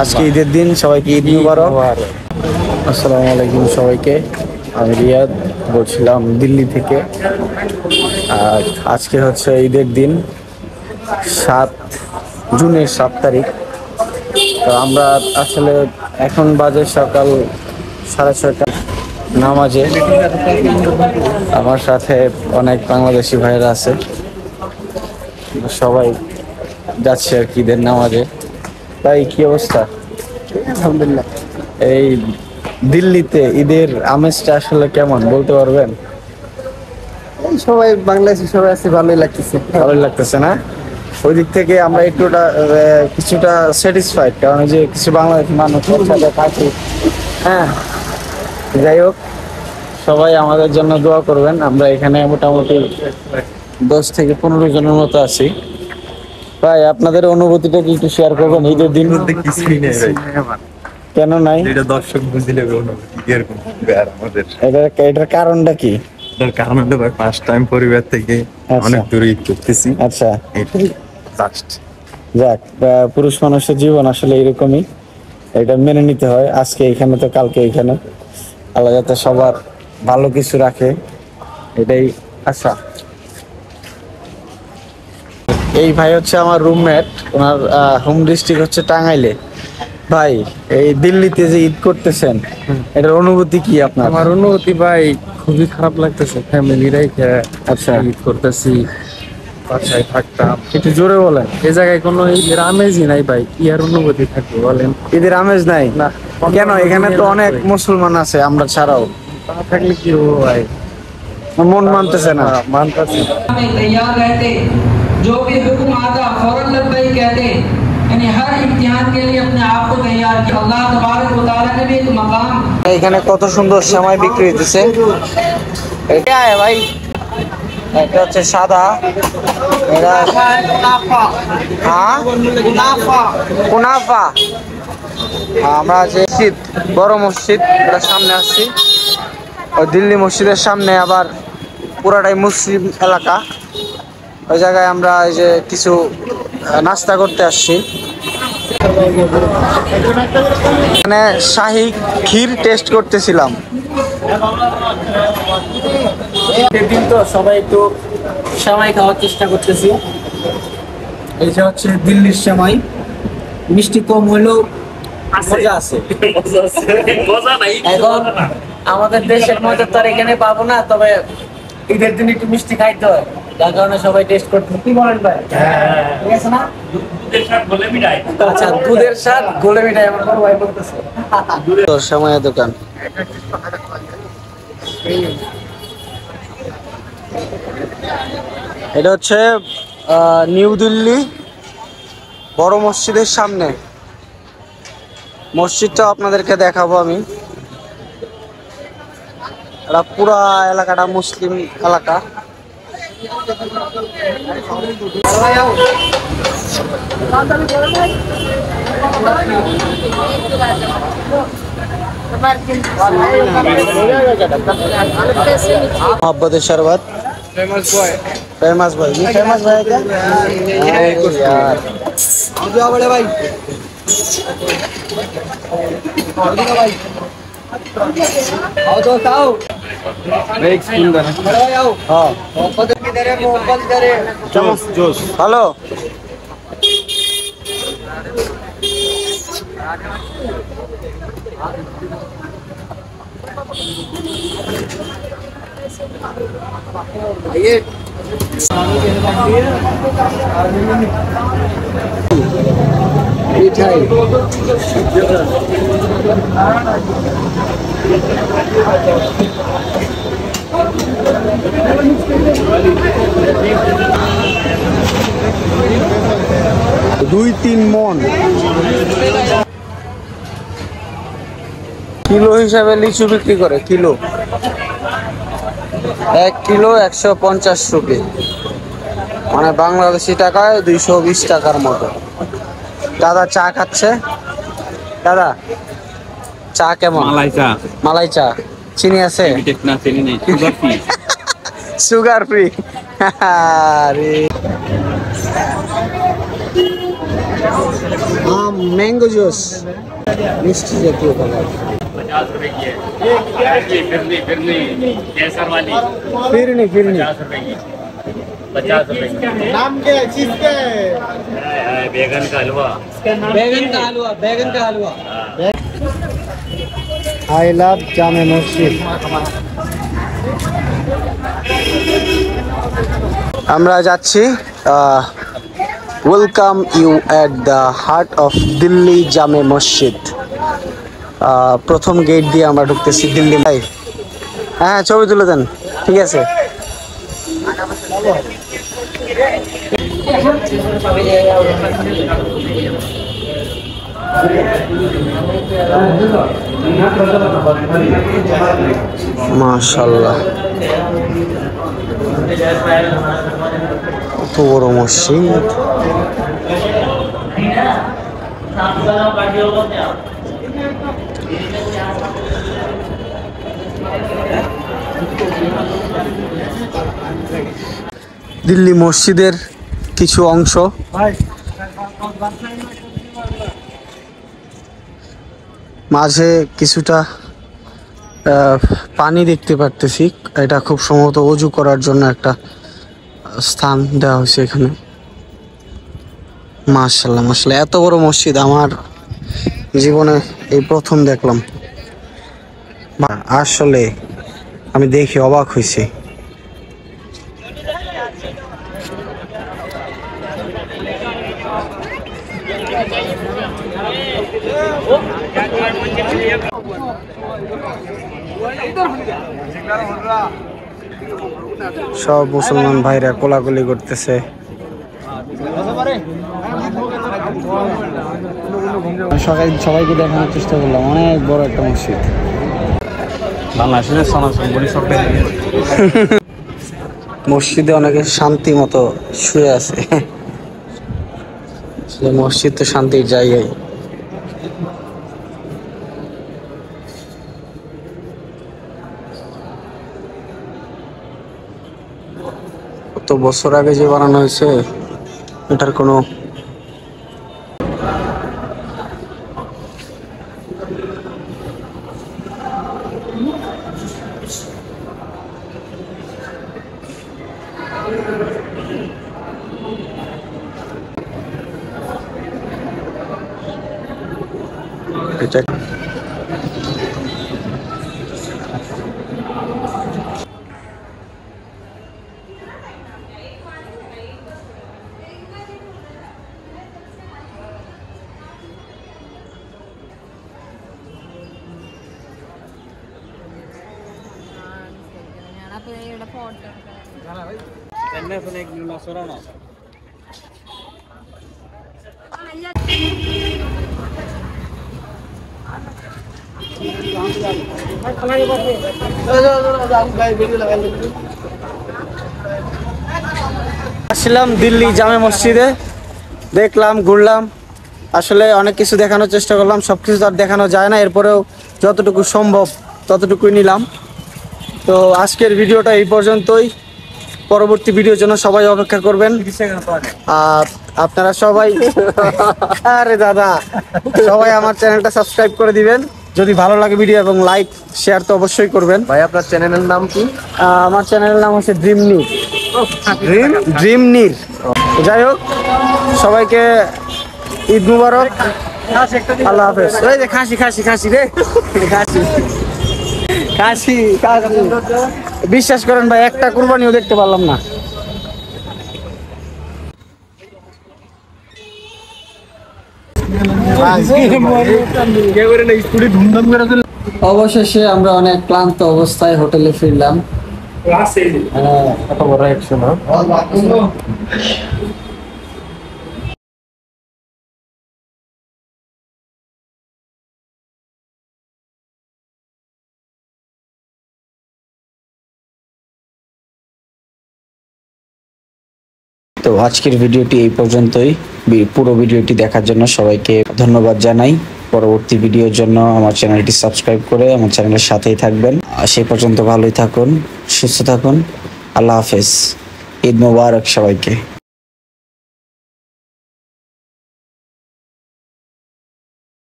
আজকে ঈদের দিন, সবাইকে ঈদ মুবারক। আসসালামু আলাইকুম সবাইকে। আমি রিয়াদ বলছিলাম দিল্লি থেকে। আর আজকে হচ্ছে ঈদের দিন, 7 জুনের 7 তারিখ। তো আমরা আসলে এখন বাজে সকাল 6:30 নামাজে। আমার সাথে অনেক বাংলাদেশি ভাইয়েরা আছে, সবাই যাচ্ছে আর কি ঈদের নামাজে। তাই কি অবস্থা? আলহামদুলিল্লাহ। এই দিল্লিতে ঈদের আমেজটা আসলে কেমন বলতে পারবেন? সবাই বাংলাদেশি সবাই আছে, ভালোই লাগতেছে। ভালোই লাগতেছে না? ওই দিক থেকে আমরা কিছুটা স্যাটিসফাইড, কারণ যে কিছু বাংলাদেশি মানুষ থাকি। হ্যাঁ, যাই হোক, সবাই আমাদের জন্য দোয়া করবেন। আমরা এখানে মোটামুটি 10 থেকে 15 জনের মতো আছি। ভাই, আপনাদের অনুভূতিটা কি একটু শেয়ার করবেন ঈদের দিন? কিছুই নেই ভাই, কেন নাই? এটা দর্শক বুঝলে এরকম আমাদের এটার কারণটা কি? এটার কারণ হলো ভাই, ফার্স্ট টাইম পরিবার থেকে অনেক দূরে ঈদ করতেছি। আচ্ছা, এটাই লাস্ট। যাক, পুরুষ মানুষের জীবন আসলে এরকমই, এটা মেনে নিতে হয়। আজকে এখানে তো কালকে এখানে, আল্লাহ যাতে সবার ভালো কিছু রাখে, এটাই আশা। এই ভাই হচ্ছে আমার রুমমেট, ওনার হোম ডিস্ট্রিক্ট হচ্ছে টাঙ্গাইলে। ভাই, এই দিল্লিতে যে ঈদ করতেছেন, এটার অনুভূতি কি আপনার? আমার অনুভূতি ভাই খুবই খারাপ লাগতেছে। ফ্যামিলি রেখে আচ্ছা, ঈদ করতেছি, বাসায় থাকতাম। একটু জোরে বলেন। এই জায়গায় কোনো ঈদের আমেজই নাই ভাই, কি আর অনুভূতি থাকবে বলেন? ঈদের আমেজ নাই না, কেন? এখানে তো অনেক মুসলমান আছে, আমরা ছাড়াও। তা থাকলে কি হবো ভাই, মন মানতেছে না। মানতেছে না। में तैयार रहते, जो भी हुक्म आता फौरन लब्बैक कहते, यानी हर इम्तिहान के लिए अपने आप को तैयार किया। अल्लाह तबारक व तआला ने भी एक मकाम এখানে কত সুন্দর সেমাই বিক্রি হইতেছে। এটা ভাই, এটা হচ্ছে সাদা, এটা হ্যাঁ কুনাফা। আমরা যে মসজিদ, বড় মসজিদ, এটা সামনে আসছি। ওই দিল্লি মসজিদের সামনে আবার পুরাটাই মুসলিম এলাকা। ওই জায়গায় আমরা এই যে কিছু নাস্তা করতে আসছি। এখানে শাহী ক্ষীর টেস্ট করতেছিলাম। দিন তো সবাই একটু সেমাই খাওয়ার চেষ্টা করতেছি। এই যে হচ্ছে দিল্লির সেমাই, মিষ্টি কম হলেও মজা আছে। এখন আমাদের দেশের মজা তো আর এখানে পাবো না, তবে ঈদের দিন একটু মিষ্টি খাইতে হয়, যার কারণে সবাই টেস্ট করতে। কি বলেন ভাই? ঠিক আছে না? আচ্ছা, দুধের স্বাদ গোলে মিঠাই, আমার বড় ভাই বলতেছে। সেমাইয়ের দোকান। এটা হচ্ছে নিউ দিল্লি বড় মসজিদের সামনে। মসজিদটা আপনাদেরকে দেখাবো আমি। এটা পুরা এলাকাটা মুসলিম এলাকা। मोहब्बत शरबत फेमस भाई, ये फेमस भाई क्या यार? जाओ बड़े भाई, आओ तो आओ, एक स्पून देना। बड़े भाई आओ। हाँ, मोहब्बत किधर है? मोहब्बत किधर है? जोश जोश। हेलो, ये मिठाई 2-3 মন। কিলো হিসাবে লিচু বিক্রি করে, কিলো 1 কিলো 150 রুপি, মানে বাংলাদেশি টাকায় 220 টাকার মতো। দাদা চা খাচ্ছে। দাদা, চা কেমন? মালাই চা। মালাই চা, চিনি আছে? না, চিনি নেই, সুগার ফ্রি। Sugar free. আরে আম ম্যাঙ্গো জুস মিষ্টি জাতীয় কালার। 50 रुपए की है फिरनी फिरनी केसर वाली ফিরনি ফিরনি 50 रुपए की 50 रुपए की नाम क्या है चीज क्या है? बैगन का हलवा बैगन का हलवा आई लव जामे मस्जिद। আমরা যাচ্ছি welcome you at the heart of Delhi Jama Masjid. প্রথম গেট দিয়ে আমরা ঢুকতেছি দিল্লি। ভাই হ্যাঁ ছবি তুলে দেন, ঠিক আছে। মাশাআল্লাহ, কত বড় মসজিদ। দিল্লি মসজিদের কিছু অংশ। মাঝে কিছুটা পানি দেখতে পারতেছি, এটা খুব সম্ভবত অজু করার জন্য একটা স্থান দেওয়া হয়েছে এখানে। মাশাআল্লাহ মাশাআল্লাহ, এত বড় মসজিদ আমার জীবনে এই প্রথম দেখলাম। আসলে আমি দেখে অবাক হয়েছি। সব মুসলমান ভাইরা কোলাকুলি করতেছে। সবাইকে দেখানোর চেষ্টা করলাম, অনেক বড় একটা মসজিদ। মসজিদে অনেকে শান্তি মতো শুয়ে আছে। মসজিদ তো শান্তির জায়গায়। কত বছর আগে যে বানানো হয়েছে এটার কোনো এটা আসলাম দিল্লি জামে মসজিদে, দেখলাম, ঘুরলাম। আসলে অনেক কিছু দেখানোর চেষ্টা করলাম, সবকিছু তো আর দেখানো যায় না, এরপরেও যতটুকু সম্ভব ততটুকুই নিলাম। তো আজকের ভিডিওটা এই পর্যন্তই। পরবর্তী ভিডিওর জন্য সবাই অপেক্ষা করবেন। আর আপনারা সবাই আরে দাদা সবাই আমার চ্যানেলটা সাবস্ক্রাইব করে দিবেন যদি ভালো লাগে ভিডিও, এবং লাইক শেয়ার তো অবশ্যই করবেন। ভাই আপনার চ্যানেলের নাম কি? আমার চ্যানেলের নাম হচ্ছে ড্রিম নির। ড্রিম নির। যাই হোক, সবাইকে ঈদ মুবারক, আল্লাহ হাফেজ। ওই যে খাসি খাসি খাসি রে, খাসি খাসি খাসি। বিশ্বাস করেন ভাই, একটা কুরবানিও দেখতে পারলাম না। অবশেষে আমরা অনেক ক্লান্ত অবস্থায় হোটেলে ফিরলাম। কত বড় অ্যাকশন। তো আজকের ভিডিওটি এই পর্যন্তই। পুরো ভিডিওটি দেখার জন্য সবাইকে ধন্যবাদ জানাই। পরবর্তী ভিডিওর জন্য আমার চ্যানেলটি সাবস্ক্রাইব করে আমার চ্যানেলের সাথেই থাকবেন। সেই পর্যন্ত ভালোই থাকুন, সুস্থ থাকুন। আল্লাহ হাফেজ। ঈদ মোবারক সবাইকে।